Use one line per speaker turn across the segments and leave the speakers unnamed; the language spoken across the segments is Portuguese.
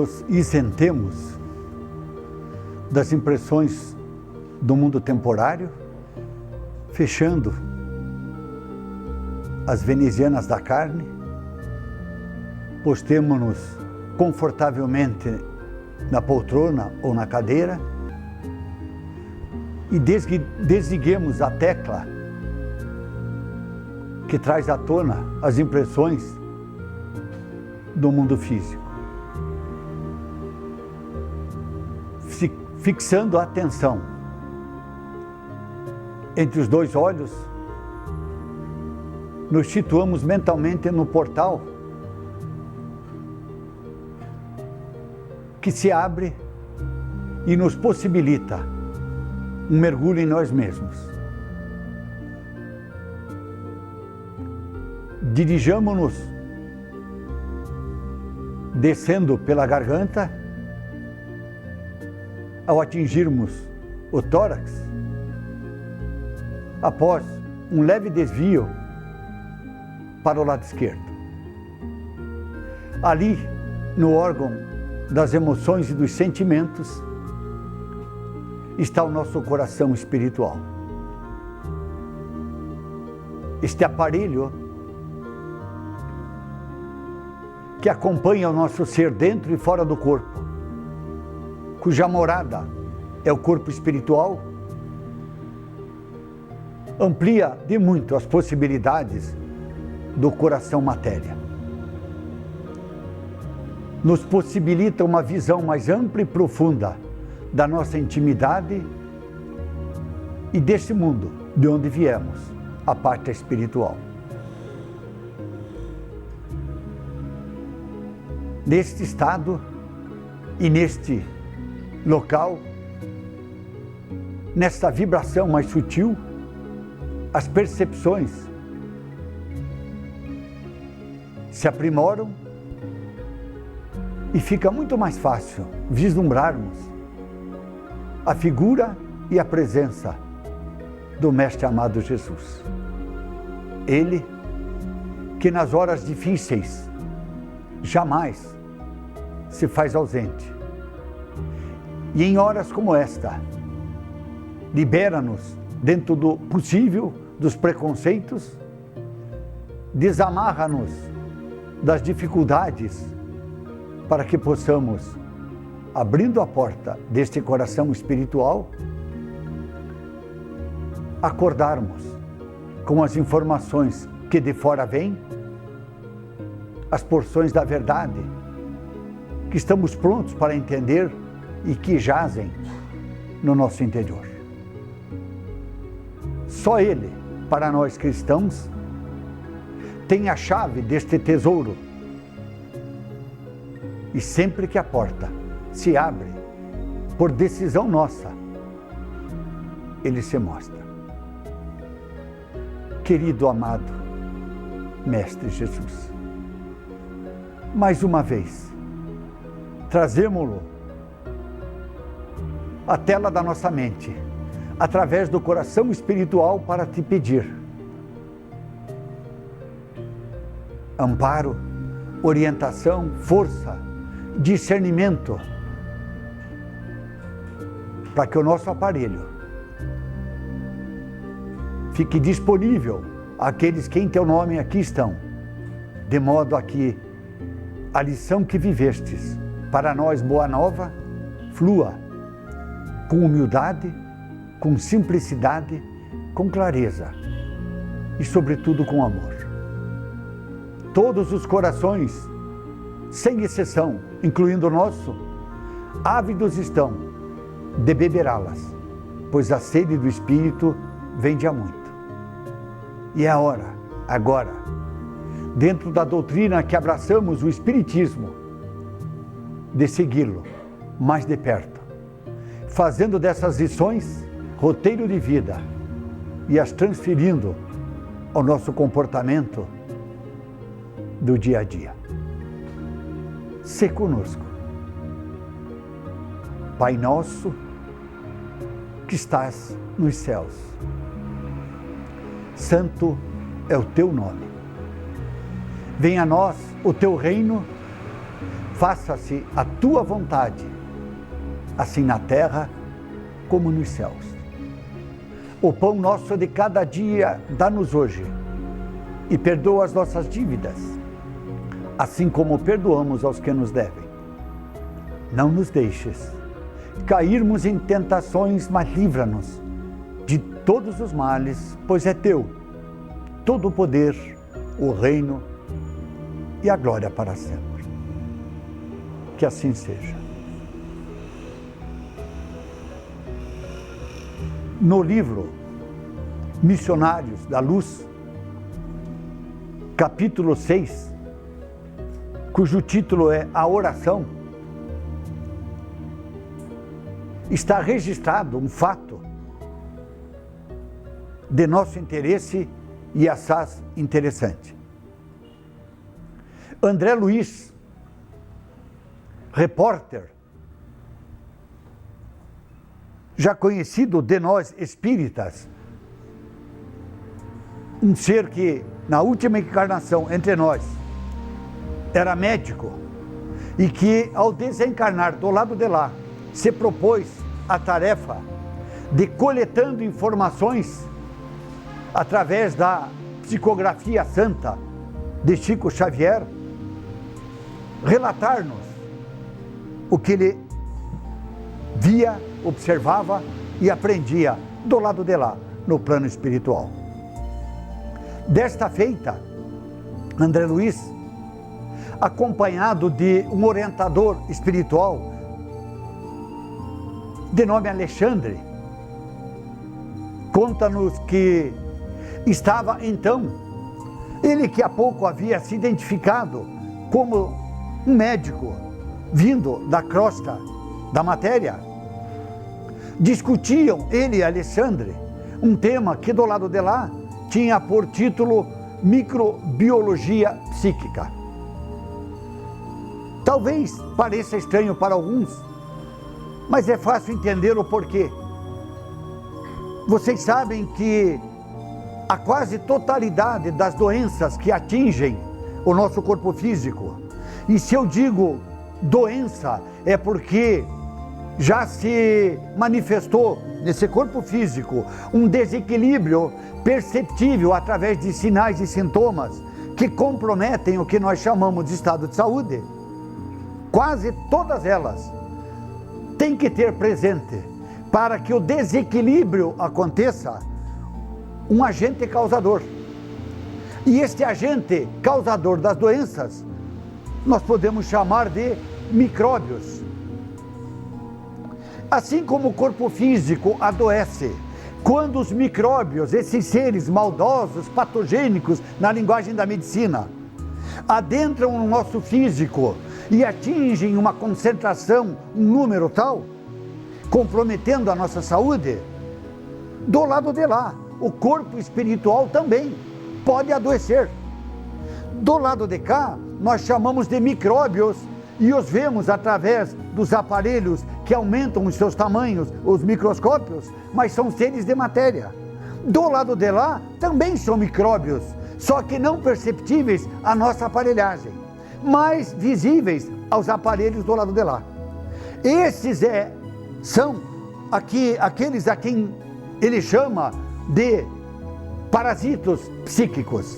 nos isentemos das impressões do mundo temporário, fechando as venezianas da carne, postemo-nos confortavelmente na poltrona ou na cadeira e desliguemos a tecla que traz à tona as impressões do mundo físico, fixando a atenção entre os dois olhos, nos situamos mentalmente no portal que se abre e nos possibilita um mergulho em nós mesmos. Dirijamo-nos descendo pela garganta, ao atingirmos o tórax, após um leve desvio para o lado esquerdo. Ali, no órgão das emoções e dos sentimentos, está o nosso coração espiritual. Este aparelho que acompanha o nosso ser dentro e fora do corpo, cuja morada é o corpo espiritual, amplia de muito as possibilidades do coração matéria. Nos possibilita uma visão mais ampla e profunda da nossa intimidade e desse mundo de onde viemos, a parte espiritual. Neste estado e neste local, nesta vibração mais sutil, as percepções se aprimoram e fica muito mais fácil vislumbrarmos a figura e a presença do Mestre amado Jesus. Ele que nas horas difíceis jamais se faz ausente. E em horas como esta, libera-nos dentro do possível dos preconceitos, desamarra-nos das dificuldades para que possamos, abrindo a porta deste coração espiritual, acordarmos com as informações que de fora vêm, as porções da verdade que estamos prontos para entender e que jazem no nosso interior. Só Ele, para nós cristãos, tem a chave deste tesouro. E sempre que a porta se abre, por decisão nossa, Ele se mostra. Querido amado Mestre Jesus, mais uma vez, trazemo-lo à tela da nossa mente, através do coração espiritual, para te pedir amparo, orientação, força, discernimento, para que o nosso aparelho fique disponível àqueles que em teu nome aqui estão, de modo a que a lição que vivestes para nós, boa nova, flua com humildade, com simplicidade, com clareza e, sobretudo, com amor. Todos os corações, sem exceção, incluindo o nosso, ávidos estão de beberá-las, pois a sede do Espírito vem de há muito. E é a hora, agora, dentro da doutrina que abraçamos, o Espiritismo, de segui-lo mais de perto, fazendo dessas lições roteiro de vida e as transferindo ao nosso comportamento do dia a dia. Se conosco. Pai nosso, que estás nos céus, santo é o teu nome. Venha a nós o teu reino, faça-se a tua vontade, assim na terra como nos céus. O pão nosso de cada dia dá-nos hoje, e perdoa as nossas dívidas, assim como perdoamos aos que nos devem. Não nos deixes cairmos em tentações, mas livra-nos de todos os males, pois é teu todo o poder, o reino e a glória para sempre. Que assim seja. No livro Missionários da Luz, capítulo 6, cujo título é A Oração, está registrado um fato de nosso interesse e assaz interessante. André Luiz, repórter, já conhecido de nós espíritas, um ser que na última encarnação entre nós era médico e que ao desencarnar do lado de lá se propôs a tarefa de, coletando informações através da psicografia santa de Chico Xavier, relatar-nos o que ele via, observava e aprendia do lado de lá, no plano espiritual. Desta feita, André Luiz, acompanhado de um orientador espiritual de nome Alexandre, conta-nos que estava então, ele que há pouco havia se identificado como um médico vindo da crosta da matéria, discutiam, ele e Alexandre, um tema que do lado de lá tinha por título Microbiologia Psíquica. Talvez pareça estranho para alguns, mas é fácil entender o porquê. Vocês sabem que a quase totalidade das doenças que atingem o nosso corpo físico, e se eu digo doença, é porque já se manifestou nesse corpo físico um desequilíbrio perceptível através de sinais e sintomas que comprometem o que nós chamamos de estado de saúde. Quase todas elas têm que ter presente, para que o desequilíbrio aconteça, um agente causador. E este agente causador das doenças nós podemos chamar de micróbios. Assim como o corpo físico adoece quando os micróbios, esses seres maldosos, patogênicos, na linguagem da medicina, adentram no nosso físico e atingem uma concentração, um número tal, comprometendo a nossa saúde, do lado de lá, o corpo espiritual também pode adoecer. Do lado de cá, nós chamamos de micróbios e os vemos através dos aparelhos que aumentam os seus tamanhos, os microscópios, mas são seres de matéria. Do lado de lá, também são micróbios, só que não perceptíveis à nossa aparelhagem, mas visíveis aos aparelhos do lado de lá. Esses são aqueles a quem ele chama de parasitos psíquicos,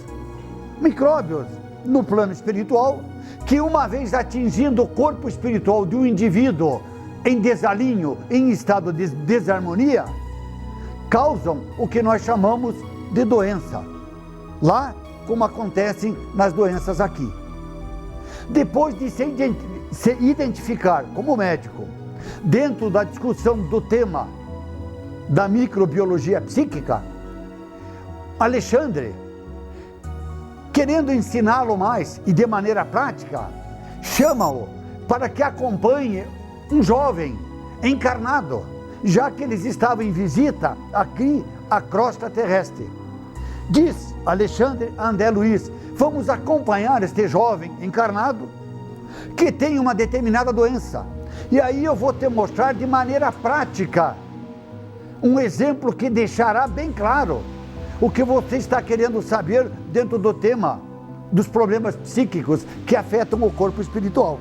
micróbios no plano espiritual, que uma vez atingindo o corpo espiritual de um indivíduo em desalinho, em estado de desarmonia, causam o que nós chamamos de doença, lá como acontecem nas doenças aqui. Depois de se identificar como médico, dentro da discussão do tema da microbiologia psíquica, Alexandre, querendo ensiná-lo mais e de maneira prática, chama-o para que acompanhe um jovem encarnado, já que eles estavam em visita aqui à crosta terrestre. Diz Alexandre a André Luiz: vamos acompanhar este jovem encarnado que tem uma determinada doença, e aí eu vou te mostrar de maneira prática um exemplo que deixará bem claro o que você está querendo saber dentro do tema dos problemas psíquicos que afetam o corpo espiritual.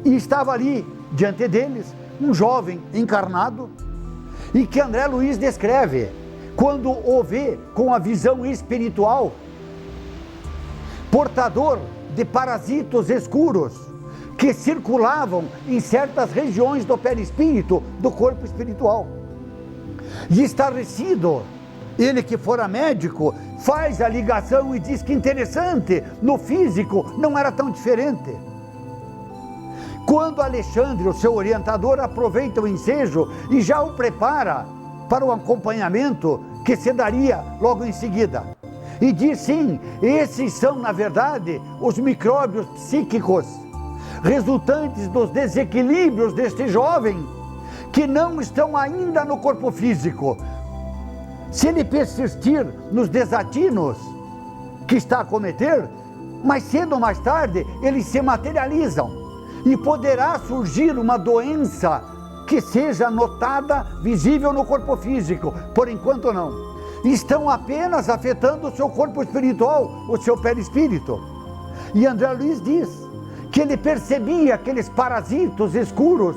E estava ali, diante deles, um jovem encarnado, e que André Luiz descreve, quando o vê com a visão espiritual, portador de parasitos escuros, que circulavam em certas regiões do perispírito, do corpo espiritual. E estarrecido, ele que fora médico, faz a ligação e diz que interessante, no físico não era tão diferente. Quando Alexandre, o seu orientador, aproveita o ensejo e já o prepara para o acompanhamento que se daria logo em seguida. E diz sim, esses são na verdade os micróbios psíquicos, resultantes dos desequilíbrios deste jovem, que não estão ainda no corpo físico. Se ele persistir nos desatinos que está a cometer, mais cedo ou mais tarde eles se materializam e poderá surgir uma doença que seja notada, visível no corpo físico. Por enquanto não. Estão apenas afetando o seu corpo espiritual, o seu perispírito. E André Luiz diz que ele percebia aqueles parasitos escuros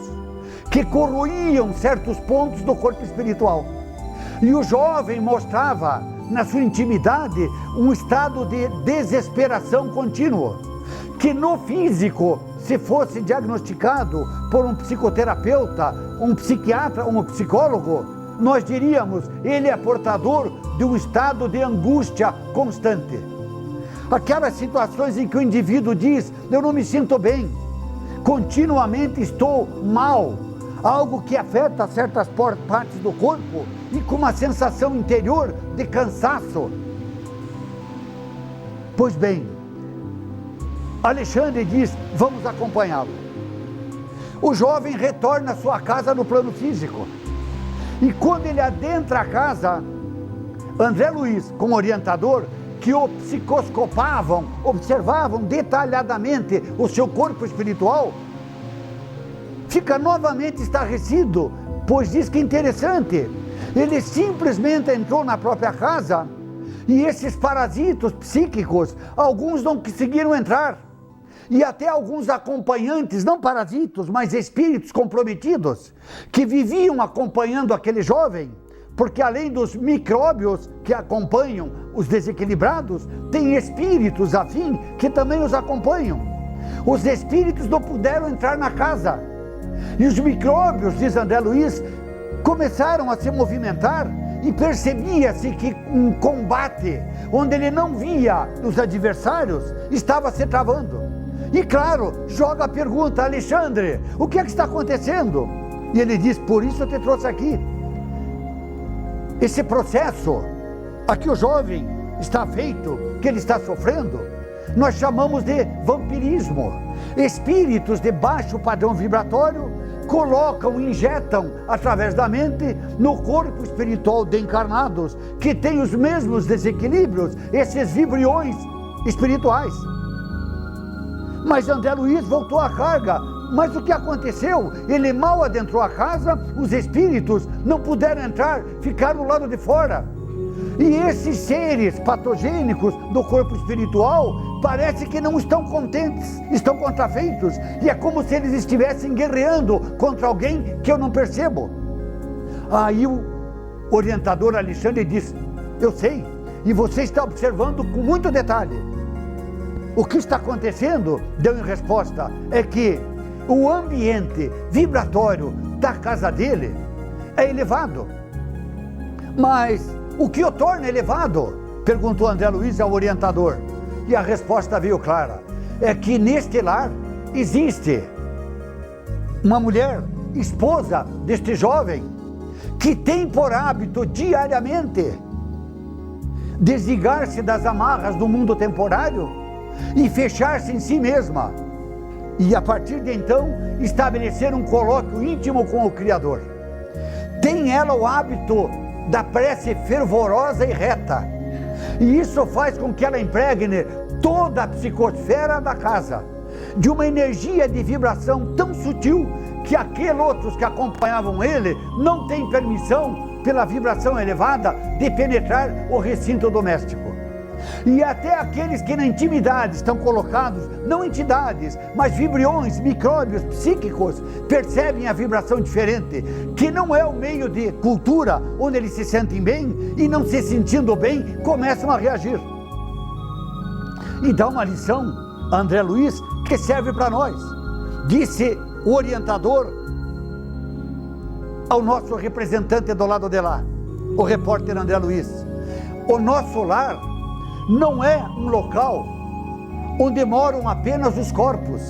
que corroíam certos pontos do corpo espiritual. E o jovem mostrava, na sua intimidade, um estado de desesperação contínuo, que no físico, se fosse diagnosticado por um psicoterapeuta, um psiquiatra, um psicólogo, nós diríamos, ele é portador de um estado de angústia constante. Aquelas situações em que o indivíduo diz, eu não me sinto bem, continuamente estou mal, algo que afeta certas partes do corpo e com uma sensação interior de cansaço. Pois bem, Alexandre diz, vamos acompanhá-lo. O jovem retorna à sua casa no plano físico. E quando ele adentra a casa, André Luiz, como orientador, que o psicoscopavam, observavam detalhadamente o seu corpo espiritual, fica novamente estarrecido, pois diz que interessante, ele simplesmente entrou na própria casa e esses parasitos psíquicos, alguns não conseguiram entrar, e até alguns acompanhantes, não parasitos, mas espíritos comprometidos, que viviam acompanhando aquele jovem, porque além dos micróbios que acompanham os desequilibrados, tem espíritos afim que também os acompanham. Os espíritos não puderam entrar na casa, e os micróbios, diz André Luiz, começaram a se movimentar, e percebia-se que um combate, onde ele não via os adversários, estava se travando. E claro, joga a pergunta, Alexandre, o que é que está acontecendo? E ele diz, por isso eu te trouxe aqui. Esse processo a que o jovem está feito, que ele está sofrendo, nós chamamos de vampirismo. Espíritos de baixo padrão vibratório colocam, injetam através da mente no corpo espiritual de encarnados, que tem os mesmos desequilíbrios, esses vibriões espirituais. Mas André Luiz voltou à carga. Mas o que aconteceu? Ele mal adentrou a casa, os espíritos não puderam entrar, ficaram do lado de fora. E esses seres patogênicos do corpo espiritual parece que não estão contentes, estão contrafeitos, e é como se eles estivessem guerreando contra alguém que eu não percebo. Aí o orientador Alexandre diz, eu sei, e você está observando com muito detalhe. O que está acontecendo, deu em resposta, é que o ambiente vibratório da casa dele é elevado. Mas o que o torna elevado? Perguntou André Luiz ao orientador. E a resposta veio clara. É que neste lar existe uma mulher, esposa deste jovem, que tem por hábito diariamente desligar-se das amarras do mundo temporário e fechar-se em si mesma. E a partir de então, estabelecer um colóquio íntimo com o Criador. Tem ela o hábito da prece fervorosa e reta. E isso faz com que ela impregne toda a psicosfera da casa de uma energia de vibração tão sutil que aqueles outros que acompanhavam ele não têm permissão, pela vibração elevada, de penetrar o recinto doméstico. E até aqueles que na intimidade estão colocados, não entidades, mas vibriões, micróbios psíquicos, percebem a vibração diferente, que não é o meio de cultura onde eles se sentem bem e não se sentindo bem, começam a reagir. E dá uma lição a André Luiz que serve para nós. Disse o orientador ao nosso representante do lado de lá, o repórter André Luiz: o nosso lar não é um local onde moram apenas os corpos,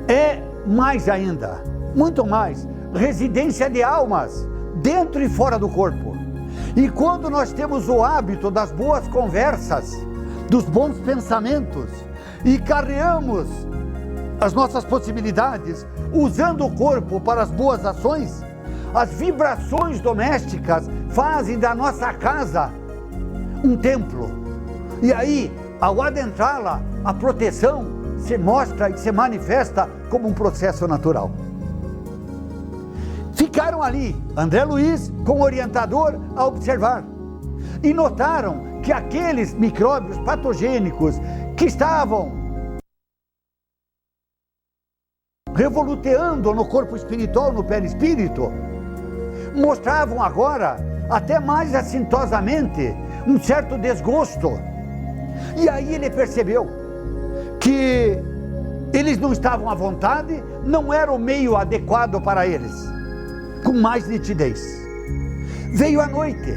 é mais ainda, muito mais, residência de almas, dentro e fora do corpo. E quando nós temos o hábito das boas conversas, dos bons pensamentos, e carreamos as nossas possibilidades, usando o corpo para as boas ações, as vibrações domésticas fazem da nossa casa um templo. E aí, ao adentrá-la, a proteção se mostra e se manifesta como um processo natural. Ficaram ali, André Luiz com o orientador, a observar. E notaram que aqueles micróbios patogênicos que estavam revoluteando no corpo espiritual, no perispírito, mostravam agora, até mais assintosamente, um certo desgosto. E aí ele percebeu que eles não estavam à vontade, não era o meio adequado para eles. Com mais nitidez, veio a noite,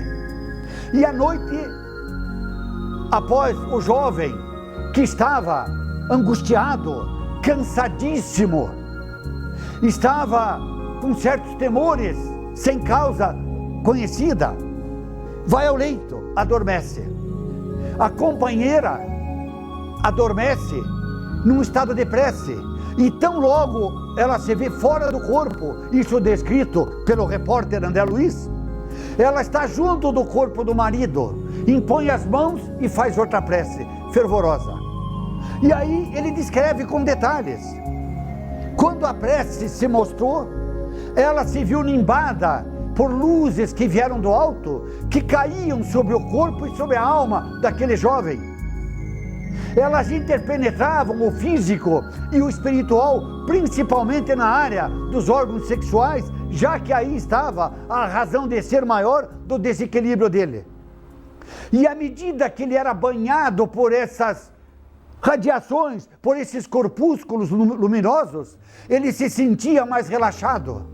e a noite, após o jovem que estava angustiado, cansadíssimo, estava com certos temores, sem causa conhecida, vai ao leito, adormece. A companheira adormece num estado de prece, e tão logo ela se vê fora do corpo, isso descrito pelo repórter André Luiz, ela está junto do corpo do marido, impõe as mãos e faz outra prece fervorosa. E aí ele descreve com detalhes. Quando a prece se mostrou, ela se viu nimbada por luzes que vieram do alto, que caíam sobre o corpo e sobre a alma daquele jovem. Elas interpenetravam o físico e o espiritual, principalmente na área dos órgãos sexuais, já que aí estava a razão de ser maior do desequilíbrio dele. E à medida que ele era banhado por essas radiações, por esses corpúsculos luminosos, ele se sentia mais relaxado.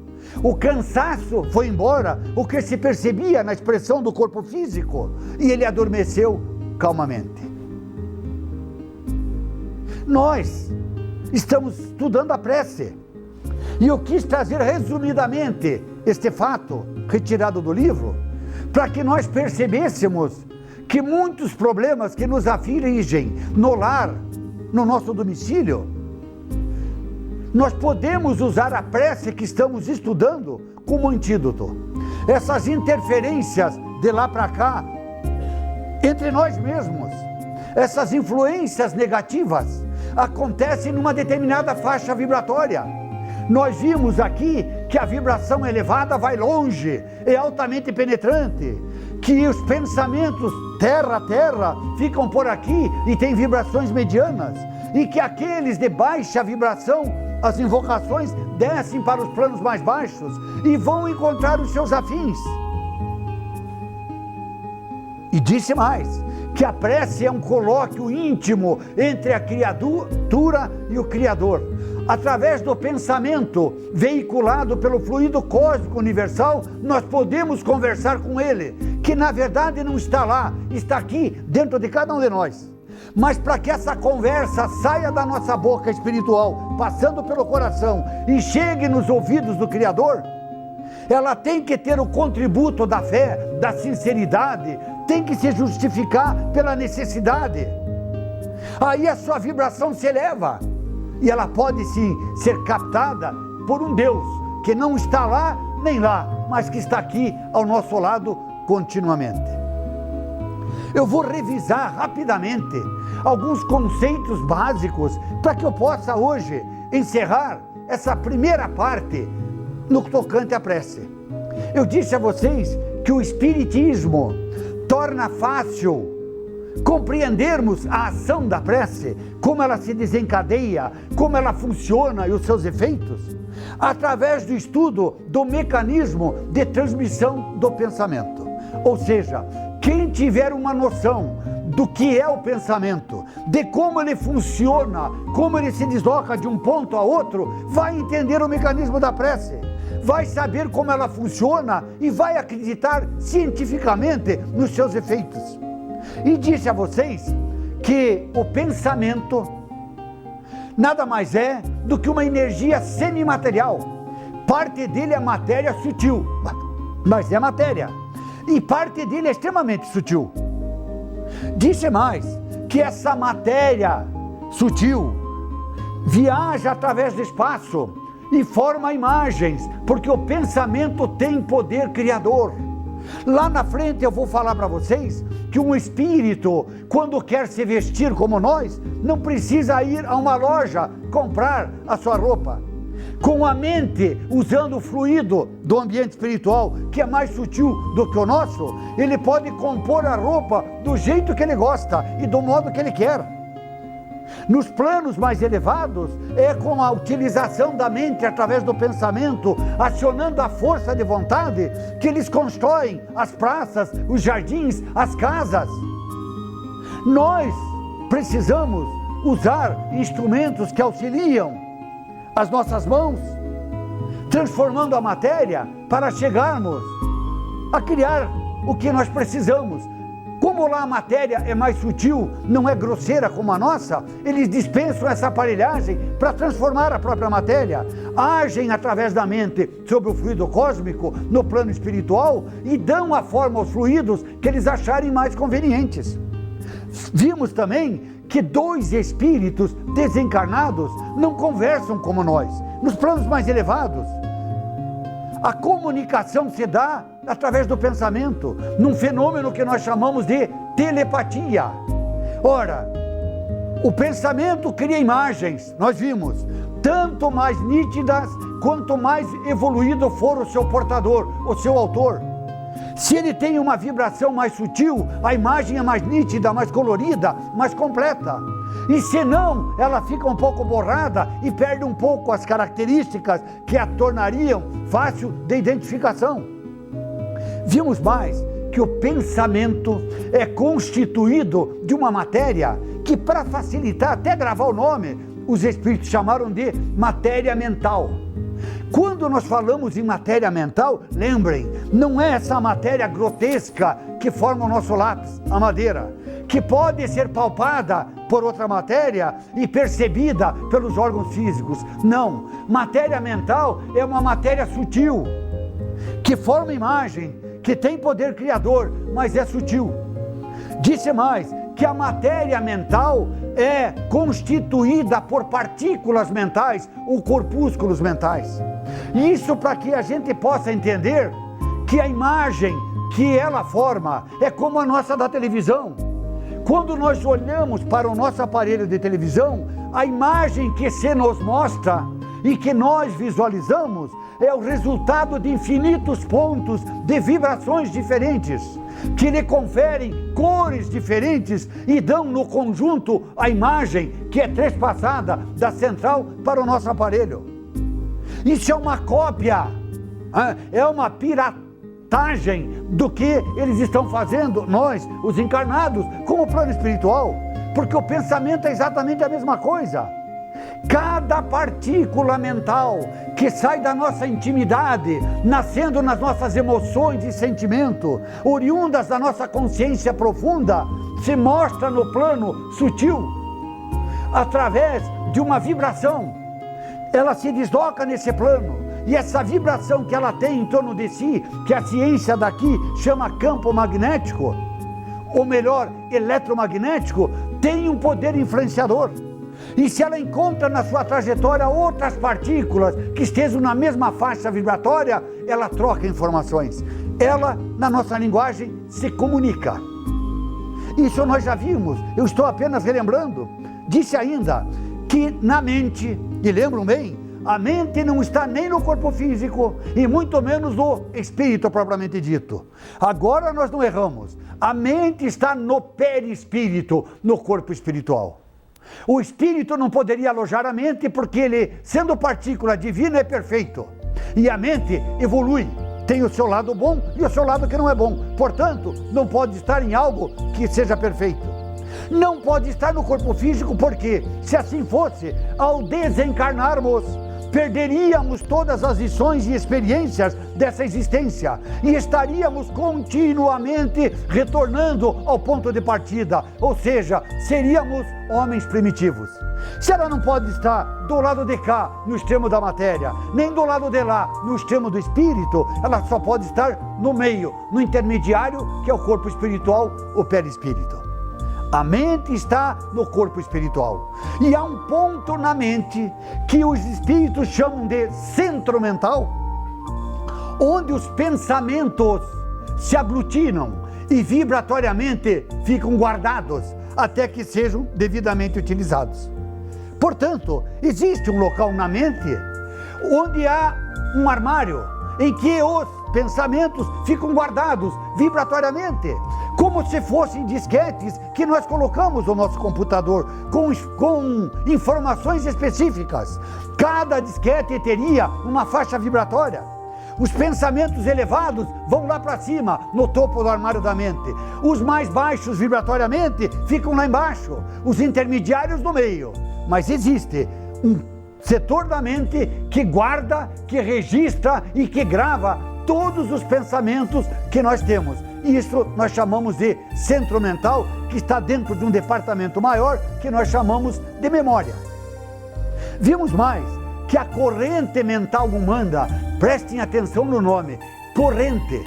O cansaço foi embora, o que se percebia na expressão do corpo físico, e ele adormeceu calmamente. Nós estamos estudando a prece, e eu quis trazer resumidamente este fato, retirado do livro, para que nós percebêssemos que muitos problemas que nos afligem no lar, no nosso domicílio, nós podemos usar a prece que estamos estudando como antídoto. Essas interferências de lá para cá, entre nós mesmos, essas influências negativas, acontecem numa determinada faixa vibratória. Nós vimos aqui que a vibração elevada vai longe, é altamente penetrante, que os pensamentos terra, ficam por aqui e têm vibrações medianas, e que aqueles de baixa vibração, as invocações descem para os planos mais baixos e vão encontrar os seus afins. E disse mais, que a prece é um colóquio íntimo entre a criatura e o Criador. Através do pensamento veiculado pelo fluido cósmico universal, nós podemos conversar com Ele, que na verdade não está lá, está aqui dentro de cada um de nós. Mas para que essa conversa saia da nossa boca espiritual, passando pelo coração e chegue nos ouvidos do Criador, ela tem que ter o contributo da fé, da sinceridade, tem que se justificar pela necessidade. Aí a sua vibração se eleva, e ela pode sim ser captada por um Deus que não está lá nem lá, mas que está aqui ao nosso lado continuamente. Eu vou revisar rapidamente alguns conceitos básicos para que eu possa hoje encerrar essa primeira parte no tocante à prece. Eu disse a vocês que o Espiritismo torna fácil compreendermos a ação da prece, como ela se desencadeia, como ela funciona e os seus efeitos, através do estudo do mecanismo de transmissão do pensamento. Ou seja, quem tiver uma noção do que é o pensamento, de como ele funciona, como ele se desloca de um ponto a outro, vai entender o mecanismo da prece, vai saber como ela funciona e vai acreditar cientificamente nos seus efeitos. E disse a vocês que o pensamento nada mais é do que uma energia semimaterial. Parte dele é matéria sutil, mas é matéria, e parte dele é extremamente sutil. Disse mais que essa matéria sutil viaja através do espaço e forma imagens, porque o pensamento tem poder criador. Lá na frente eu vou falar para vocês que um espírito, quando quer se vestir como nós, não precisa ir a uma loja comprar a sua roupa. Com a mente, usando o fluido do ambiente espiritual, que é mais sutil do que o nosso, ele pode compor a roupa do jeito que ele gosta e do modo que ele quer. Nos planos mais elevados, é com a utilização da mente através do pensamento, acionando a força de vontade, que eles constroem as praças, os jardins, as casas. Nós precisamos usar instrumentos que auxiliam as nossas mãos, transformando a matéria para chegarmos a criar o que nós precisamos. Como lá a matéria é mais sutil, não é grosseira como a nossa, eles dispensam essa aparelhagem para transformar a própria matéria, agem através da mente sobre o fluido cósmico no plano espiritual e dão a forma aos fluidos que eles acharem mais convenientes. Vimos também que dois espíritos desencarnados não conversam como nós, nos planos mais elevados. A comunicação se dá através do pensamento, num fenômeno que nós chamamos de telepatia. Ora, o pensamento cria imagens, nós vimos, tanto mais nítidas quanto mais evoluído for o seu portador, o seu autor. Se ele tem uma vibração mais sutil, a imagem é mais nítida, mais colorida, mais completa. E se não, ela fica um pouco borrada e perde um pouco as características que a tornariam fácil de identificação. Vimos mais que o pensamento é constituído de uma matéria que, para facilitar até gravar o nome, os espíritos chamaram de matéria mental. Quando nós falamos em matéria mental, lembrem, não é essa matéria grotesca que forma o nosso lápis, a madeira, que pode ser palpada por outra matéria e percebida pelos órgãos físicos. Não, matéria mental é uma matéria sutil, que forma imagem, que tem poder criador, mas é sutil. Disse mais, que a matéria mental é constituída por partículas mentais ou corpúsculos mentais. Isso para que a gente possa entender que a imagem que ela forma é como a nossa da televisão. Quando nós olhamos para o nosso aparelho de televisão, a imagem que se nos mostra e que nós visualizamos é o resultado de infinitos pontos de vibrações diferentes, que lhe conferem cores diferentes e dão no conjunto a imagem que é trespassada da central para o nosso aparelho. Isso é uma cópia, é uma piratagem do que eles estão fazendo, nós, os encarnados, com o plano espiritual, porque o pensamento é exatamente a mesma coisa. Cada partícula mental que sai da nossa intimidade, nascendo nas nossas emoções e sentimentos, oriundas da nossa consciência profunda, se mostra no plano sutil, através de uma vibração. Ela se desloca nesse plano, e essa vibração que ela tem em torno de si, que a ciência daqui chama campo magnético, ou melhor, eletromagnético, tem um poder influenciador. E se ela encontra na sua trajetória outras partículas que estejam na mesma faixa vibratória, ela troca informações. Ela, na nossa linguagem, se comunica. Isso nós já vimos, eu estou apenas relembrando. Disse ainda que na mente, e lembram bem, a mente não está nem no corpo físico e muito menos no espírito propriamente dito. Agora nós não erramos. A mente está no perispírito, no corpo espiritual. O espírito não poderia alojar a mente porque ele, sendo partícula divina, é perfeito. E a mente evolui. Tem o seu lado bom e o seu lado que não é bom. Portanto, não pode estar em algo que seja perfeito. Não pode estar no corpo físico porque, se assim fosse, ao desencarnarmos, perderíamos todas as lições e experiências dessa existência e estaríamos continuamente retornando ao ponto de partida, ou seja, seríamos homens primitivos. Se ela não pode estar do lado de cá, no extremo da matéria, nem do lado de lá, no extremo do espírito, ela só pode estar no meio, no intermediário, que é o corpo espiritual, o perispírito. A mente está no corpo espiritual. E há um ponto na mente que os espíritos chamam de centro mental, onde os pensamentos se aglutinam e vibratoriamente ficam guardados até que sejam devidamente utilizados. Portanto, existe um local na mente onde há um armário em que os pensamentos ficam guardados vibratoriamente, como se fossem disquetes que nós colocamos no nosso computador com informações específicas. Cada disquete teria uma faixa vibratória. Os pensamentos elevados vão lá para cima, no topo do armário da mente. Os mais baixos vibratoriamente ficam lá embaixo, os intermediários no meio. Mas existe um setor da mente que guarda, que registra e que grava todos os pensamentos que nós temos. Isso nós chamamos de centro mental, que está dentro de um departamento maior que nós chamamos de memória. Vimos mais que a corrente mental humana, prestem atenção no nome, corrente.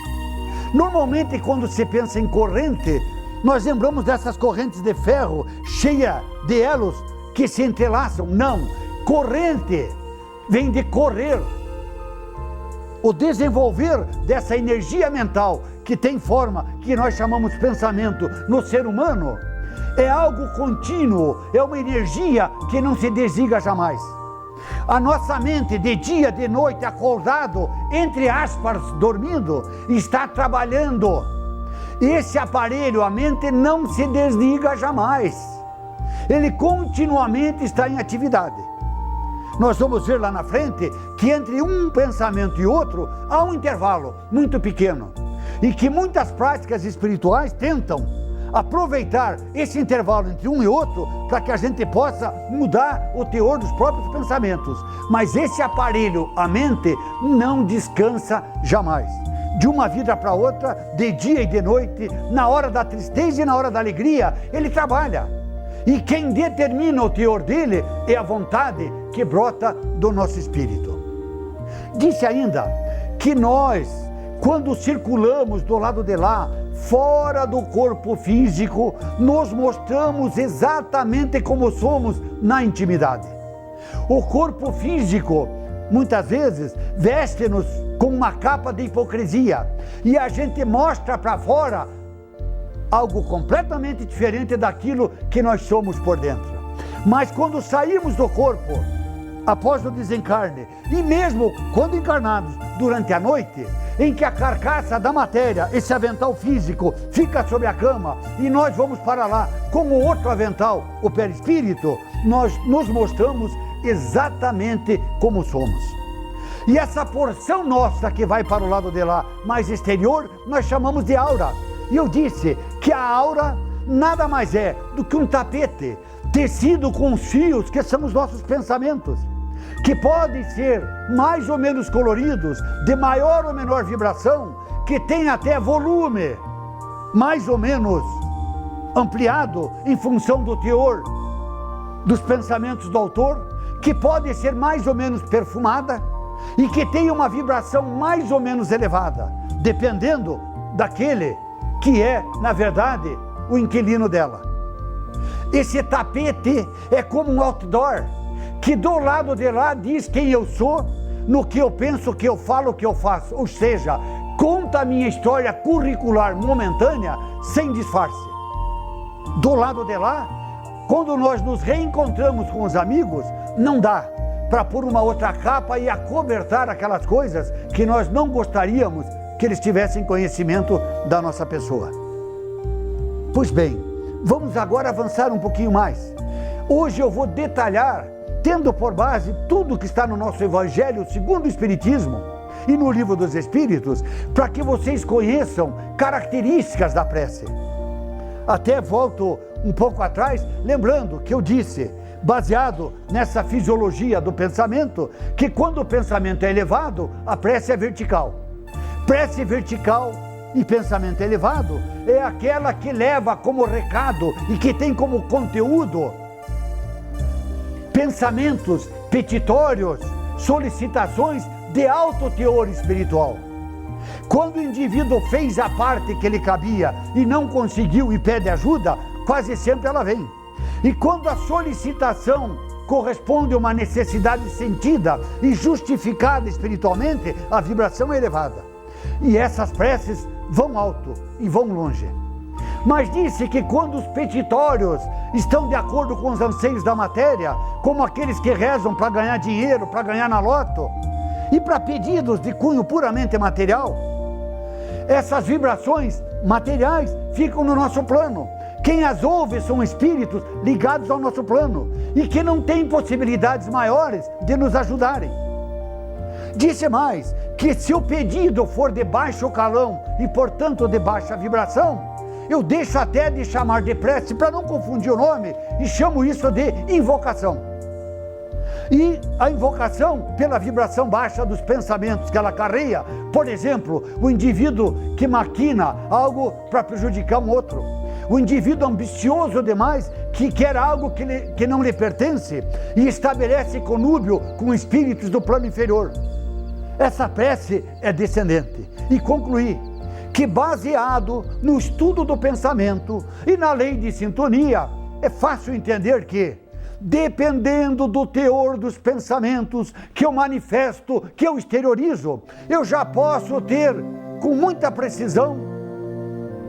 Normalmente quando se pensa em corrente, nós lembramos dessas correntes de ferro cheia de elos que se entrelaçam. Não, corrente vem de correr. O desenvolver dessa energia mental que tem forma, que nós chamamos pensamento no ser humano, é algo contínuo, é uma energia que não se desliga jamais. A nossa mente, de dia, de noite, acordado, entre aspas, dormindo, está trabalhando. Esse aparelho, a mente, não se desliga jamais. Ele continuamente está em atividade. Nós vamos ver lá na frente que entre um pensamento e outro há um intervalo muito pequeno e que muitas práticas espirituais tentam aproveitar esse intervalo entre um e outro para que a gente possa mudar o teor dos próprios pensamentos. Mas esse aparelho, a mente, não descansa jamais. De uma vida para outra, de dia e de noite, na hora da tristeza e na hora da alegria, ele trabalha. E quem determina o teor dele é a vontade que brota do nosso espírito. Disse ainda que nós, quando circulamos do lado de lá, fora do corpo físico, nos mostramos exatamente como somos na intimidade. O corpo físico, muitas vezes, veste-nos com uma capa de hipocrisia e a gente mostra para fora algo completamente diferente daquilo que nós somos por dentro. Mas quando saímos do corpo, após o desencarne, e mesmo quando encarnados durante a noite, em que a carcaça da matéria, esse avental físico, fica sobre a cama, e nós vamos para lá com o outro avental, o perispírito, nós nos mostramos exatamente como somos. E essa porção nossa que vai para o lado de lá, mais exterior, nós chamamos de aura. E eu disse que a aura nada mais é do que um tapete tecido com os fios que são os nossos pensamentos, que podem ser mais ou menos coloridos, de maior ou menor vibração, que tem até volume mais ou menos ampliado em função do teor dos pensamentos do autor, que pode ser mais ou menos perfumada e que tem uma vibração mais ou menos elevada, dependendo daquele que é, na verdade, o inquilino dela. Esse tapete é como um outdoor, que do lado de lá diz quem eu sou, no que eu penso, o que eu falo, o que eu faço. Ou seja, conta a minha história curricular momentânea, sem disfarce. Do lado de lá, quando nós nos reencontramos com os amigos, não dá para pôr uma outra capa e acobertar aquelas coisas que nós não gostaríamos que eles tivessem conhecimento da nossa pessoa. Pois bem, vamos agora avançar um pouquinho mais. Hoje eu vou detalhar, tendo por base tudo que está no nosso Evangelho segundo o Espiritismo e no Livro dos Espíritos, para que vocês conheçam características da prece. Até volto um pouco atrás, lembrando que eu disse, baseado nessa fisiologia do pensamento, que quando o pensamento é elevado, a prece é vertical. Prece vertical e pensamento elevado é aquela que leva como recado e que tem como conteúdo pensamentos petitórios, solicitações de alto teor espiritual. Quando o indivíduo fez a parte que lhe cabia e não conseguiu e pede ajuda, quase sempre ela vem. E quando a solicitação corresponde a uma necessidade sentida e justificada espiritualmente, a vibração é elevada. E essas preces vão alto e vão longe. Mas disse que quando os petitórios estão de acordo com os anseios da matéria, como aqueles que rezam para ganhar dinheiro, para ganhar na loto, e para pedidos de cunho puramente material, essas vibrações materiais ficam no nosso plano. Quem as ouve são espíritos ligados ao nosso plano e que não têm possibilidades maiores de nos ajudarem. Disse mais, que se o pedido for de baixo calão e, portanto, de baixa vibração, eu deixo até de chamar de prece para não confundir o nome e chamo isso de invocação. E a invocação, pela vibração baixa dos pensamentos que ela carrega, por exemplo, o indivíduo que maquina algo para prejudicar um outro, o indivíduo ambicioso demais que quer algo que não lhe pertence e estabelece conúbio com espíritos do plano inferior. Essa prece é descendente. E concluí que, baseado no estudo do pensamento e na lei de sintonia, é fácil entender que, dependendo do teor dos pensamentos que eu manifesto, que eu exteriorizo, eu já posso ter, com muita precisão,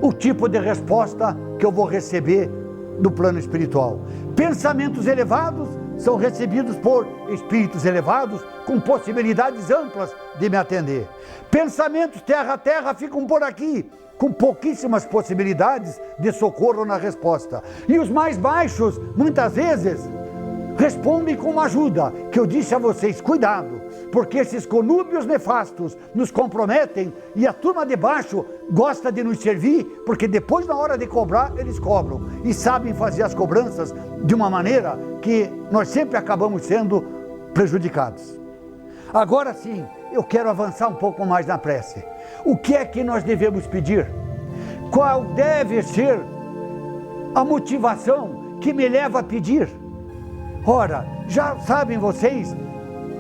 o tipo de resposta que eu vou receber do plano espiritual. Pensamentos elevados são recebidos por espíritos elevados com possibilidades amplas de me atender. Pensamentos terra a terra ficam por aqui, com pouquíssimas possibilidades de socorro na resposta. E os mais baixos, muitas vezes, respondem com uma ajuda, que eu disse a vocês, cuidado, porque esses conúbios nefastos nos comprometem e a turma de baixo gosta de nos servir, porque depois, na hora de cobrar, eles cobram e sabem fazer as cobranças de uma maneira que nós sempre acabamos sendo prejudicados. Agora sim, eu quero avançar um pouco mais na prece. O que é que nós devemos pedir? Qual deve ser a motivação que me leva a pedir? Ora, já sabem vocês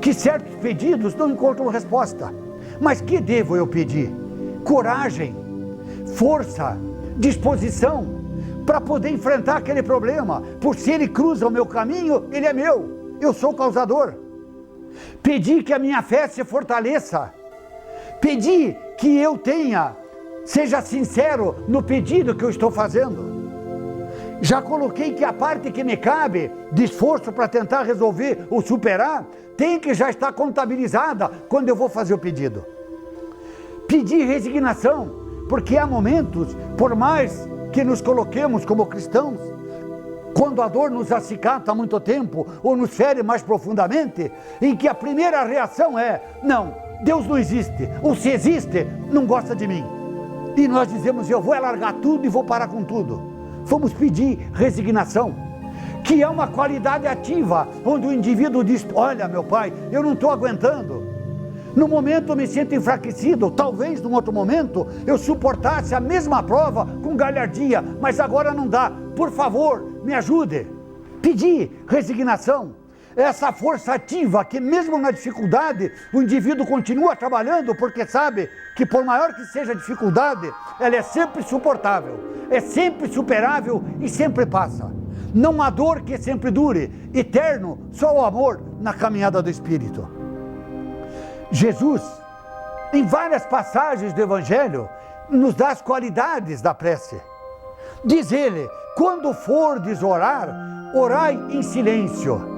que certos pedidos não encontram resposta. Mas que devo eu pedir? Coragem, força, disposição para poder enfrentar aquele problema. Por se ele cruza o meu caminho, ele é meu. Eu sou o causador. Pedir que a minha fé se fortaleça. Pedir que eu seja sincero no pedido que eu estou fazendo. Já coloquei que a parte que me cabe de esforço para tentar resolver ou superar, tem que já estar contabilizada quando eu vou fazer o pedido. Pedir resignação, porque há momentos, por mais que nos coloquemos como cristãos, quando a dor nos acicata há muito tempo, ou nos fere mais profundamente, em que a primeira reação é, não, Deus não existe, ou se existe, não gosta de mim. E nós dizemos, eu vou largar tudo e vou parar com tudo. Vamos pedir resignação, que é uma qualidade ativa, onde o indivíduo diz, olha meu pai, eu não estou aguentando. No momento eu me sinto enfraquecido, talvez num outro momento eu suportasse a mesma prova com galhardia, mas agora não dá, por favor, me ajude. Pedir resignação, essa força ativa que mesmo na dificuldade o indivíduo continua trabalhando, porque sabe que por maior que seja a dificuldade, ela é sempre suportável, é sempre superável e sempre passa. Não há dor que sempre dure, eterno só o amor na caminhada do Espírito. Jesus, em várias passagens do Evangelho, nos dá as qualidades da prece. Diz ele, quando fordes orar, orai em silêncio.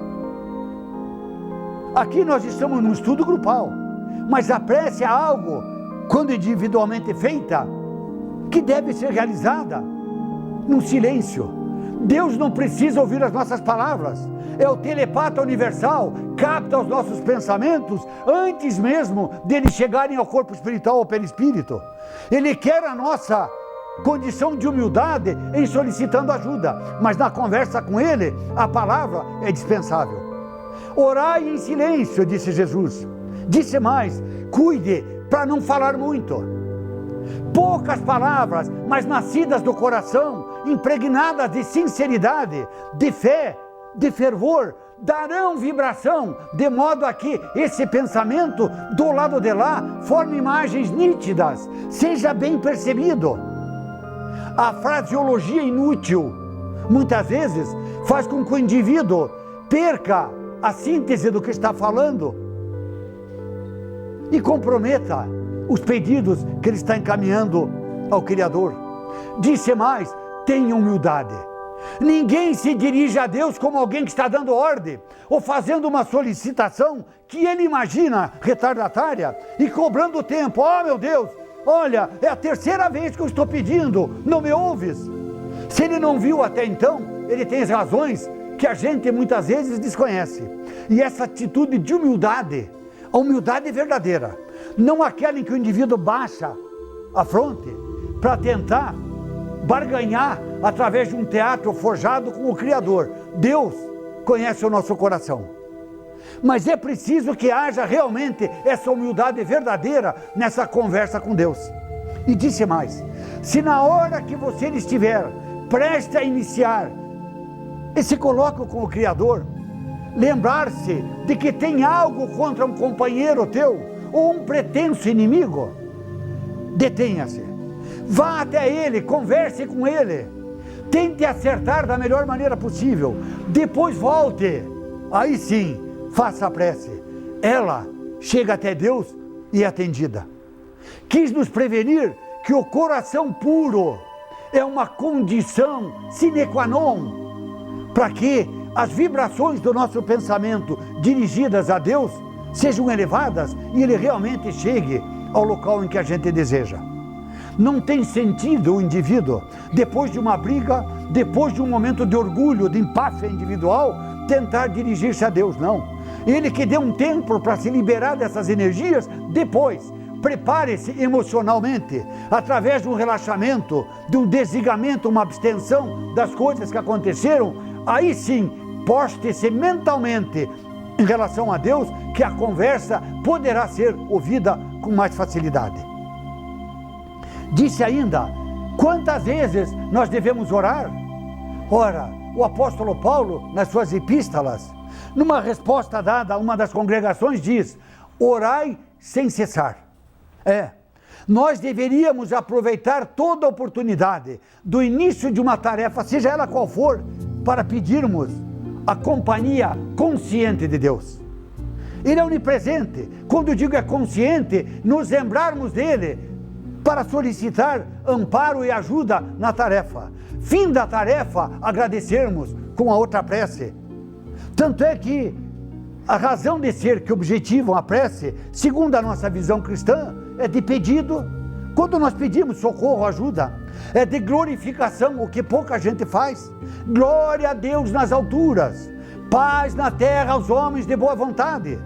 Aqui nós estamos num estudo grupal, mas a prece é algo, quando individualmente feita, que deve ser realizada num silêncio. Deus não precisa ouvir as nossas palavras. É o telepata universal, capta os nossos pensamentos antes mesmo deles chegarem ao corpo espiritual ou perispírito. Ele quer a nossa condição de humildade em solicitando ajuda, mas na conversa com Ele, a palavra é dispensável. Orai em silêncio, disse Jesus. Disse mais, cuide para não falar muito. Poucas palavras, mas nascidas do coração, impregnadas de sinceridade, de fé, de fervor, darão vibração, de modo a que esse pensamento do lado de lá forme imagens nítidas, seja bem percebido. A fraseologia inútil, muitas vezes, faz com que o indivíduo perca a síntese do que está falando e comprometa os pedidos que ele está encaminhando ao Criador. Disse mais, tenha humildade. Ninguém se dirige a Deus como alguém que está dando ordem ou fazendo uma solicitação que ele imagina retardatária e cobrando tempo. Oh, meu Deus, olha, é a terceira vez que eu estou pedindo, não me ouves? Se ele não viu até então, ele tem razões que a gente muitas vezes desconhece. E essa atitude de humildade, a humildade verdadeira, não aquela em que o indivíduo baixa a fronte para tentar barganhar através de um teatro forjado com o Criador. Deus conhece o nosso coração. Mas é preciso que haja realmente essa humildade verdadeira nessa conversa com Deus. E disse mais, se na hora que você estiver prestes a iniciar esse colóquio com o Criador, lembrar-se de que tem algo contra um companheiro teu, ou um pretenso inimigo, detenha-se. Vá até ele, converse com ele, tente acertar da melhor maneira possível, depois volte, aí sim, faça a prece. Ela chega até Deus e é atendida. Quis nos prevenir que o coração puro é uma condição sine qua non para que as vibrações do nosso pensamento dirigidas a Deus sejam elevadas e ele realmente chegue ao local em que a gente deseja. Não tem sentido o indivíduo, depois de uma briga, depois de um momento de orgulho, de empáfia individual, tentar dirigir-se a Deus, não. Ele que deu um tempo para se liberar dessas energias, depois, prepare-se emocionalmente, através de um relaxamento, de um desligamento, uma abstenção das coisas que aconteceram, aí sim, poste-se mentalmente em relação a Deus, que a conversa poderá ser ouvida com mais facilidade. Disse ainda, quantas vezes nós devemos orar? Ora, o apóstolo Paulo, nas suas epístolas, numa resposta dada a uma das congregações, diz, orai sem cessar. Nós deveríamos aproveitar toda a oportunidade do início de uma tarefa, seja ela qual for, para pedirmos a companhia consciente de Deus. Ele é onipresente. Quando eu digo é consciente, nos lembrarmos dele para solicitar amparo e ajuda na tarefa. Fim da tarefa, agradecermos com a outra prece. Tanto é que a razão de ser que objetivam a prece, segundo a nossa visão cristã, é de pedido. Quando nós pedimos socorro, ajuda, é de glorificação, o que pouca gente faz. Glória a Deus nas alturas, paz na terra aos homens de boa vontade.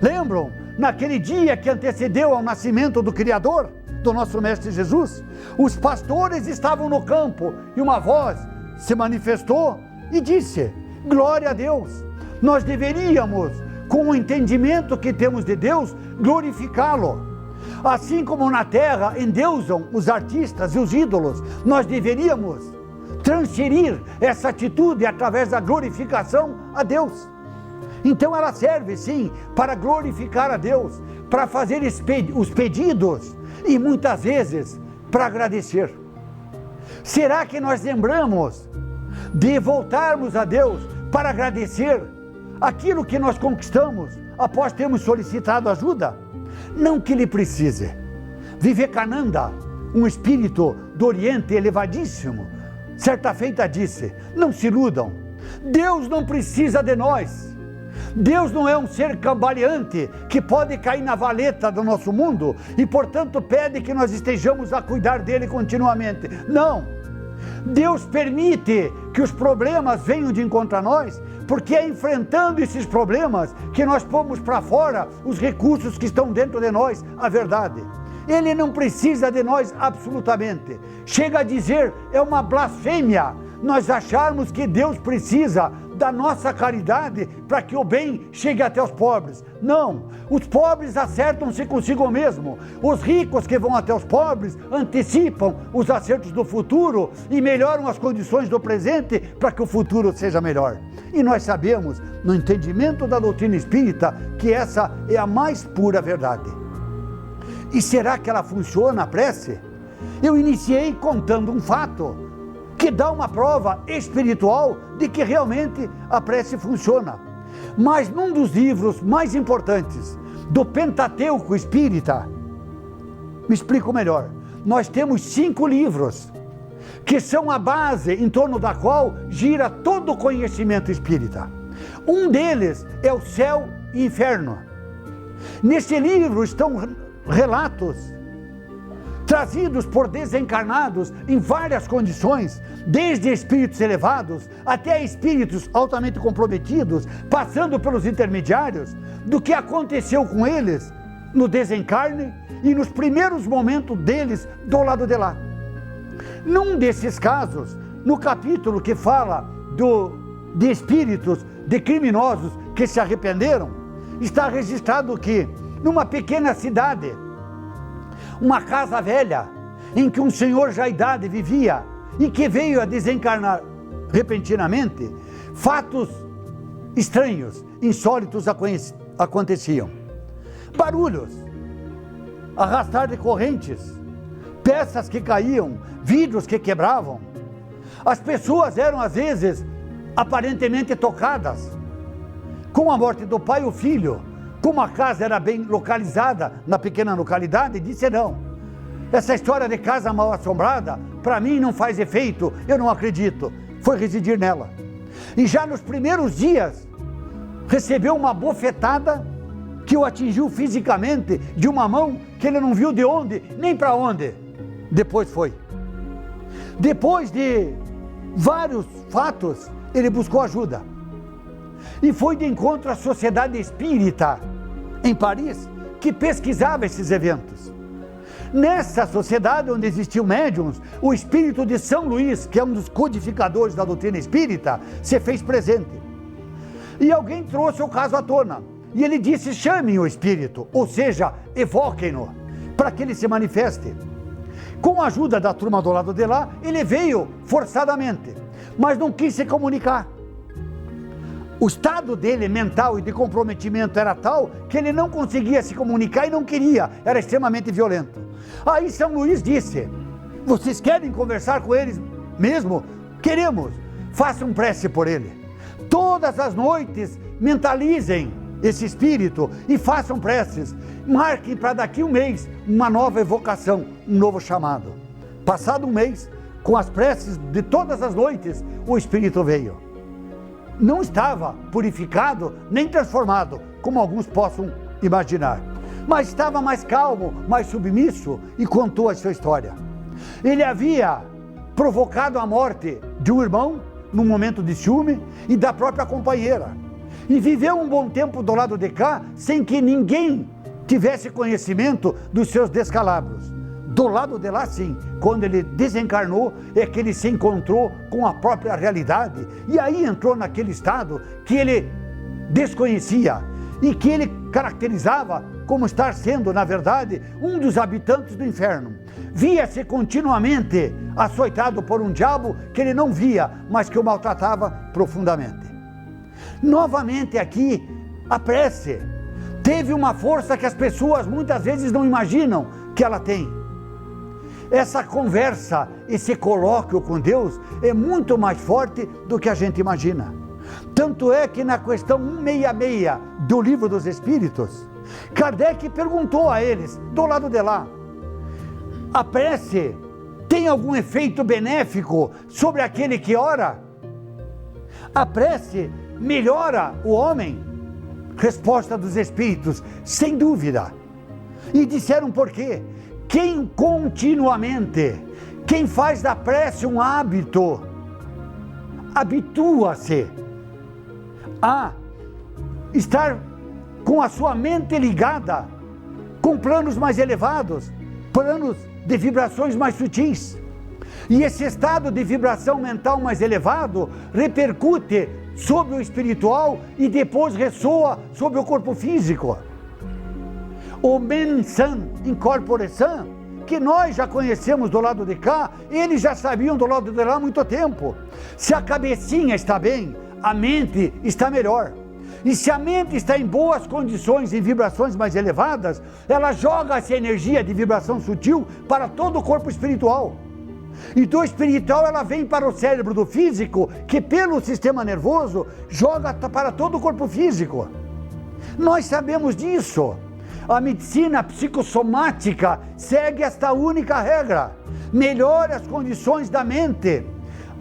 Lembram, naquele dia que antecedeu ao nascimento do Criador, do nosso Mestre Jesus, os pastores estavam no campo e uma voz se manifestou e disse, glória a Deus. Nós deveríamos, com o entendimento que temos de Deus, glorificá-lo. Assim como na terra endeusam os artistas e os ídolos, nós deveríamos transferir essa atitude através da glorificação a Deus. Então ela serve sim para glorificar a Deus, para fazer os pedidos e muitas vezes para agradecer. Será que nós lembramos de voltarmos a Deus para agradecer aquilo que nós conquistamos após termos solicitado ajuda? Não que ele precise. Vivekananda, um espírito do Oriente elevadíssimo, certa feita disse, não se iludam, Deus não precisa de nós. Deus não é um ser cambaleante que pode cair na valeta do nosso mundo e, portanto, pede que nós estejamos a cuidar dele continuamente. Não! Deus permite que os problemas venham de encontro a nós, porque é enfrentando esses problemas que nós pomos para fora os recursos que estão dentro de nós, a verdade. Ele não precisa de nós absolutamente. Chega a dizer, é uma blasfêmia nós acharmos que Deus precisa da nossa caridade para que o bem chegue até os pobres. Não, os pobres acertam-se consigo mesmo. Os ricos que vão até os pobres antecipam os acertos do futuro e melhoram as condições do presente para que o futuro seja melhor. E nós sabemos, no entendimento da doutrina espírita, que essa é a mais pura verdade. E será que ela funciona, a prece? Eu iniciei contando um fato que dá uma prova espiritual de que realmente a prece funciona. Mas num dos livros mais importantes do Pentateuco Espírita, me explico melhor, nós temos 5 livros que são a base em torno da qual gira todo o conhecimento espírita. Um deles é o Céu e Inferno. Nesse livro estão relatos trazidos por desencarnados em várias condições, desde espíritos elevados até espíritos altamente comprometidos, passando pelos intermediários, do que aconteceu com eles no desencarne e nos primeiros momentos deles do lado de lá. Num desses casos, no capítulo que fala de espíritos, de criminosos que se arrependeram, está registrado que numa pequena cidade, uma casa velha, em que um senhor já idade vivia e que veio a desencarnar repentinamente, fatos estranhos, insólitos aconteciam. Barulhos, arrastar de correntes, peças que caíam, vidros que quebravam. As pessoas eram às vezes aparentemente tocadas. Com a morte do pai, o filho, como a casa era bem localizada na pequena localidade, disse não. Essa história de casa mal assombrada, para mim não faz efeito, eu não acredito. Foi residir nela. E já nos primeiros dias, recebeu uma bofetada que o atingiu fisicamente de uma mão que ele não viu de onde, nem para onde. Depois foi. Depois de vários fatos, ele buscou ajuda. E foi de encontro à Sociedade Espírita, em Paris, que pesquisava esses eventos. Nessa sociedade onde existiam médiuns, o espírito de São Luís, que é um dos codificadores da doutrina espírita, se fez presente. E alguém trouxe o caso à tona. E ele disse, chamem o espírito, ou seja, evoquem-no, para que ele se manifeste. Com a ajuda da turma do lado de lá, ele veio forçadamente, mas não quis se comunicar. O estado dele mental e de comprometimento era tal que ele não conseguia se comunicar e não queria, era extremamente violento. Aí São Luís disse, vocês querem conversar com eles mesmo? Queremos, façam prece por ele. Todas as noites mentalizem esse espírito e façam preces. Marquem para daqui um mês uma nova evocação, um novo chamado. Passado um mês, com as preces de todas as noites, o espírito veio. Não estava purificado nem transformado, como alguns possam imaginar, mas estava mais calmo, mais submisso e contou a sua história. Ele havia provocado a morte de um irmão num momento de ciúme e da própria companheira, e viveu um bom tempo do lado de cá sem que ninguém tivesse conhecimento dos seus descalabros. Do lado de lá, sim, quando ele desencarnou, é que ele se encontrou com a própria realidade, e aí entrou naquele estado que ele desconhecia e que ele caracterizava como estar sendo, na verdade, um dos habitantes do inferno. Via-se continuamente açoitado por um diabo que ele não via, mas que o maltratava profundamente. Novamente aqui, a prece teve uma força que as pessoas muitas vezes não imaginam que ela tem. Essa conversa, esse colóquio com Deus é muito mais forte do que a gente imagina. Tanto é que na questão 166 do Livro dos Espíritos, Kardec perguntou a eles, do lado de lá, a prece tem algum efeito benéfico sobre aquele que ora? A prece melhora o homem? Resposta dos Espíritos, sem dúvida. E disseram por quê? Quem continuamente, quem faz da prece um hábito, habitua-se a estar com a sua mente ligada com planos mais elevados, planos de vibrações mais sutis. E esse estado de vibração mental mais elevado repercute sobre o espiritual e depois ressoa sobre o corpo físico. O mens san in corpore san, que nós já conhecemos do lado de cá, eles já sabiam do lado de lá há muito tempo. Se a cabecinha está bem, a mente está melhor. E se a mente está em boas condições, em vibrações mais elevadas, ela joga essa energia de vibração sutil para todo o corpo espiritual. E do espiritual ela vem para o cérebro do físico, que pelo sistema nervoso joga para todo o corpo físico. Nós sabemos disso. A medicina psicossomática segue esta única regra: melhore as condições da mente,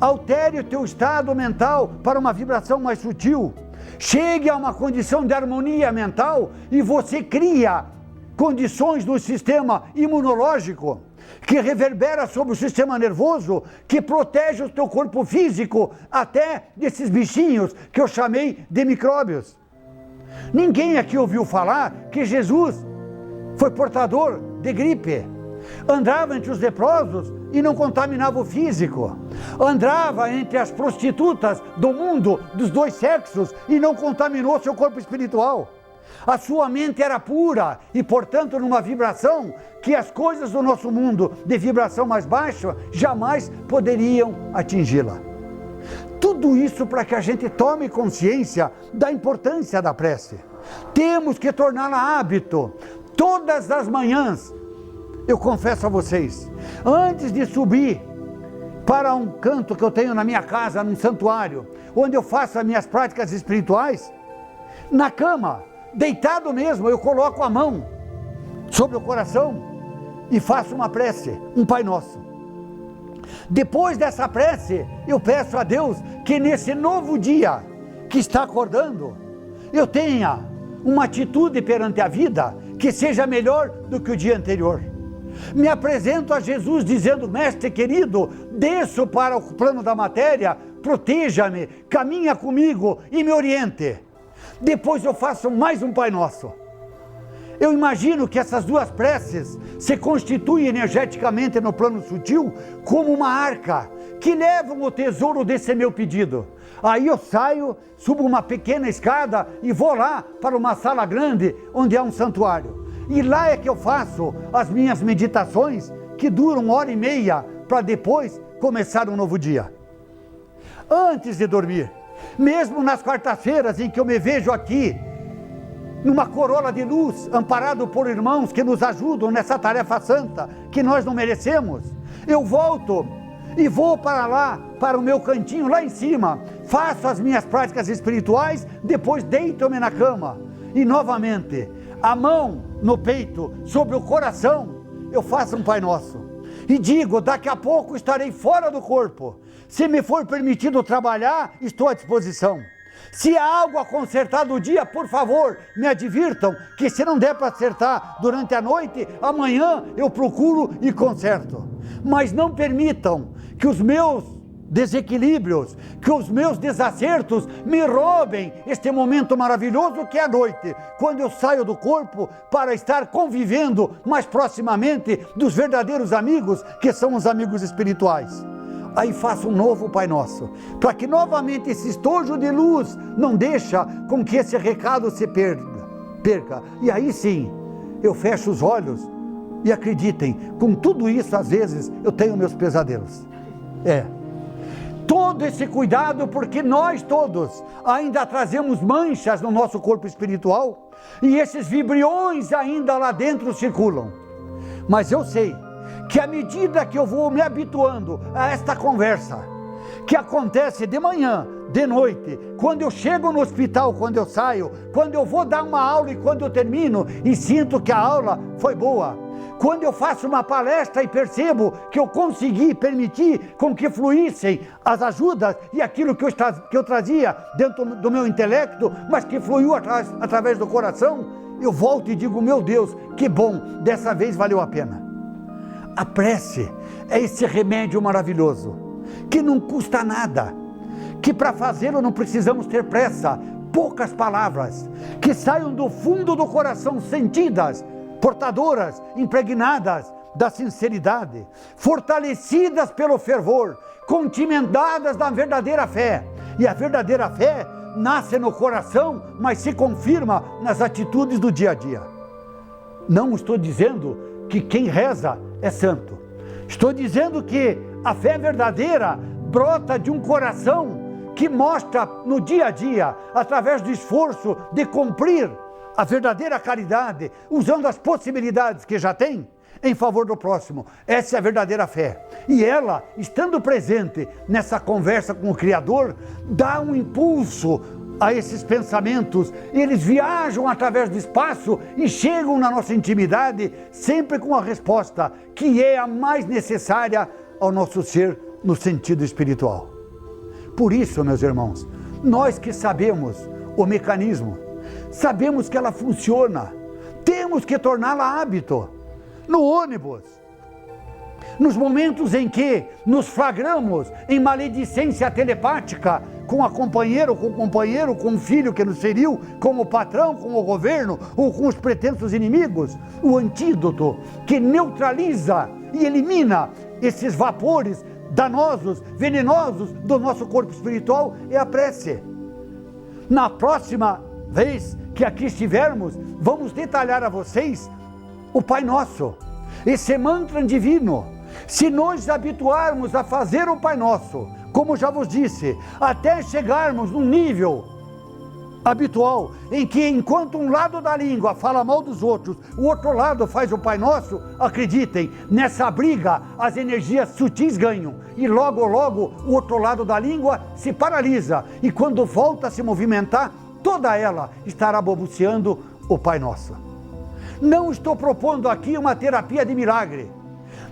altere o teu estado mental para uma vibração mais sutil, chegue a uma condição de harmonia mental e você cria condições no sistema imunológico que reverbera sobre o sistema nervoso, que protege o teu corpo físico até desses bichinhos que eu chamei de micróbios. Ninguém aqui ouviu falar que Jesus foi portador de gripe, andava entre os leprosos e não contaminava o físico, andava entre as prostitutas do mundo dos dois sexos e não contaminou seu corpo espiritual. A sua mente era pura e, portanto, numa vibração que as coisas do nosso mundo de vibração mais baixa jamais poderiam atingi-la. Tudo isso para que a gente tome consciência da importância da prece. Temos que torná-la hábito. Todas as manhãs, eu confesso a vocês, antes de subir para um canto que eu tenho na minha casa, num santuário, onde eu faço as minhas práticas espirituais, na cama, deitado mesmo, eu coloco a mão sobre o coração e faço uma prece, um Pai Nosso. Depois dessa prece, eu peço a Deus que nesse novo dia que está acordando, eu tenha uma atitude perante a vida que seja melhor do que o dia anterior. Me apresento a Jesus dizendo: mestre querido, desço para o plano da matéria, proteja-me, caminha comigo e me oriente. Depois eu faço mais um Pai Nosso. Eu imagino que essas duas preces se constituem energeticamente no plano sutil como uma arca que levam o tesouro desse meu pedido. Aí eu saio, subo uma pequena escada e vou lá para uma sala grande onde há um santuário. E lá é que eu faço as minhas meditações, que duram 1h30, para depois começar um novo dia. Antes de dormir, mesmo nas quartas-feiras em que eu me vejo aqui, numa coroa de luz, amparado por irmãos que nos ajudam nessa tarefa santa, que nós não merecemos, eu volto e vou para lá, para o meu cantinho lá em cima, faço as minhas práticas espirituais, depois deito-me na cama e novamente, a mão no peito, sobre o coração, eu faço um Pai Nosso e digo: daqui a pouco estarei fora do corpo, se me for permitido trabalhar, estou à disposição. Se há algo a consertar do dia, por favor, me advirtam, que se não der para acertar durante a noite, amanhã eu procuro e conserto. Mas não permitam que os meus desequilíbrios, que os meus desacertos me roubem este momento maravilhoso que é a noite, quando eu saio do corpo para estar convivendo mais proximamente dos verdadeiros amigos, que são os amigos espirituais. Aí faço um novo Pai Nosso, para que novamente esse estojo de luz não deixa com que esse recado se perca. E aí sim, eu fecho os olhos e acreditem, com tudo isso às vezes eu tenho meus pesadelos. Todo esse cuidado porque nós todos ainda trazemos manchas no nosso corpo espiritual e esses vibriões ainda lá dentro circulam. Mas eu sei que à medida que eu vou me habituando a esta conversa, que acontece de manhã, de noite, quando eu chego no hospital, quando eu saio, quando eu vou dar uma aula e quando eu termino e sinto que a aula foi boa, Quando eu faço uma palestra e percebo que eu consegui permitir com que fluíssem as ajudas e aquilo que eu trazia dentro do meu intelecto, mas que fluiu através do coração, eu volto e digo, meu Deus, que bom, dessa vez valeu a pena. A prece é esse remédio maravilhoso, que não custa nada, que para fazê-lo não precisamos ter pressa, poucas palavras, que saiam do fundo do coração sentidas, portadoras, impregnadas da sinceridade, fortalecidas pelo fervor, condimentadas da verdadeira fé. E a verdadeira fé nasce no coração, mas se confirma nas atitudes do dia a dia. Não estou dizendo que quem reza é santo. Estou dizendo que a fé verdadeira brota de um coração que mostra no dia a dia, através do esforço de cumprir a verdadeira caridade, usando as possibilidades que já tem, em favor do próximo. Essa é a verdadeira fé. E ela, estando presente nessa conversa com o Criador, dá um impulso a esses pensamentos. Eles viajam através do espaço e chegam na nossa intimidade, sempre com a resposta que é a mais necessária ao nosso ser no sentido espiritual. Por isso, meus irmãos, nós que sabemos o mecanismo, sabemos que ela funciona, temos que torná-la hábito. No ônibus, nos momentos em que nos flagramos em maledicência telepática com a companheira, ou com o companheiro, com o filho que nos feriu, com o patrão, com o governo ou com os pretensos inimigos, o antídoto que neutraliza e elimina esses vapores danosos, venenosos do nosso corpo espiritual é a prece. Na próxima vez que aqui estivermos, vamos detalhar a vocês o Pai Nosso, esse mantra divino. Se nós habituarmos a fazer o Pai Nosso, como já vos disse, até chegarmos num nível habitual, em que enquanto um lado da língua fala mal dos outros, o outro lado faz o Pai Nosso, acreditem, nessa briga as energias sutis ganham, e logo o outro lado da língua se paralisa, e quando volta a se movimentar, toda ela estará balbuciando o Pai Nosso. Não estou propondo aqui uma terapia de milagre.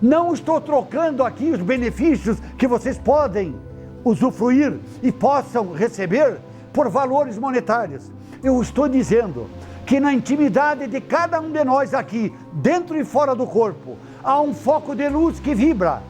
Não estou trocando aqui os benefícios que vocês podem usufruir e possam receber por valores monetários. Eu estou dizendo que na intimidade de cada um de nós aqui, dentro e fora do corpo, há um foco de luz que vibra.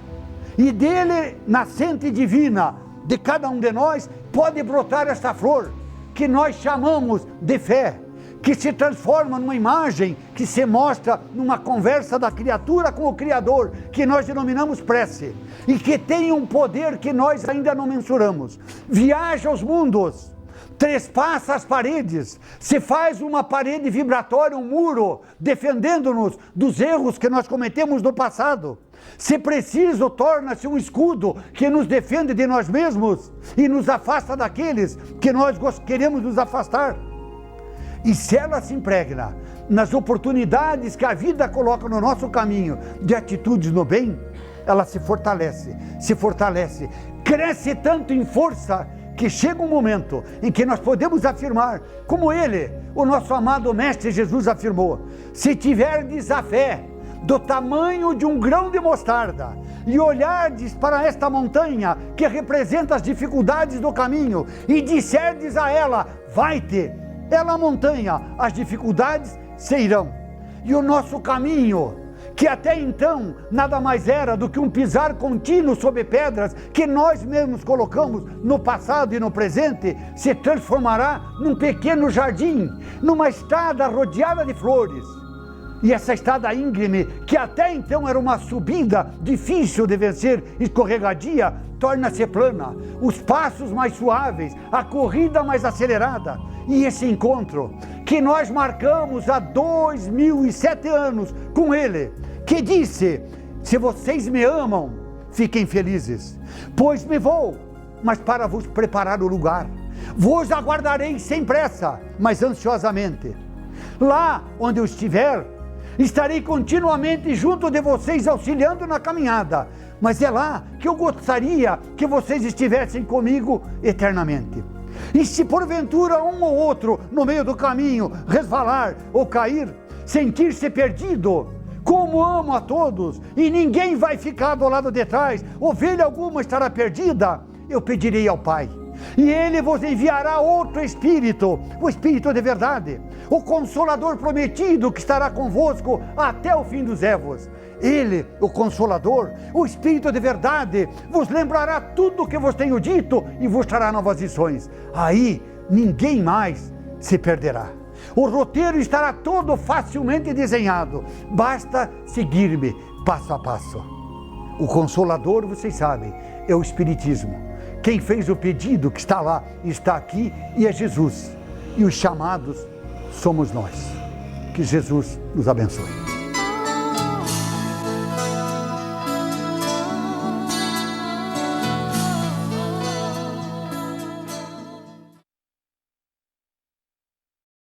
E dele, nascente divina de cada um de nós, pode brotar esta flor que nós chamamos de fé, que se transforma numa imagem que se mostra numa conversa da criatura com o Criador, que nós denominamos prece, e que tem um poder que nós ainda não mensuramos. Viaja aos mundos, trespassa as paredes, se faz uma parede vibratória, um muro, defendendo-nos dos erros que nós cometemos no passado. Se preciso, torna-se um escudo que nos defende de nós mesmos e nos afasta daqueles que nós queremos nos afastar. E se ela se impregna nas oportunidades que a vida coloca no nosso caminho de atitudes no bem, ela se fortalece, cresce tanto em força que chega um momento em que nós podemos afirmar, como ele, o nosso amado Mestre Jesus afirmou: se tiverdes a fé do tamanho de um grão de mostarda e olhardes para esta montanha que representa as dificuldades do caminho e disserdes a ela, vai-te, ela montanha, as dificuldades se irão. E o nosso caminho, que até então nada mais era do que um pisar contínuo sobre pedras que nós mesmos colocamos no passado e no presente, se transformará num pequeno jardim, numa estrada rodeada de flores. E essa estrada íngreme, que até então era uma subida difícil de vencer, escorregadia, torna-se plana, os passos mais suaves, a corrida mais acelerada. E esse encontro que nós marcamos há 2007 anos com ele, que disse: se vocês me amam, fiquem felizes, pois me vou, mas para vos preparar o lugar. Vos aguardarei sem pressa, mas ansiosamente. Lá onde eu estiver, estarei continuamente junto de vocês, auxiliando na caminhada, mas é lá que eu gostaria que vocês estivessem comigo eternamente. E se porventura um ou outro no meio do caminho resvalar ou cair, sentir-se perdido, Como amo a todos, e ninguém vai ficar do lado de trás, ovelha alguma estará perdida, eu pedirei ao Pai, e Ele vos enviará outro Espírito, o Espírito de verdade, o Consolador prometido que estará convosco até o fim dos séculos. Ele, o Consolador, o Espírito de verdade, vos lembrará tudo o que vos tenho dito e vos trará novas lições. Aí ninguém mais se perderá. O roteiro estará todo facilmente desenhado, basta seguir-me passo a passo. O Consolador, vocês sabem, é o Espiritismo. Quem fez o pedido que está lá, está aqui e é Jesus. E os chamados somos nós. Que Jesus nos abençoe.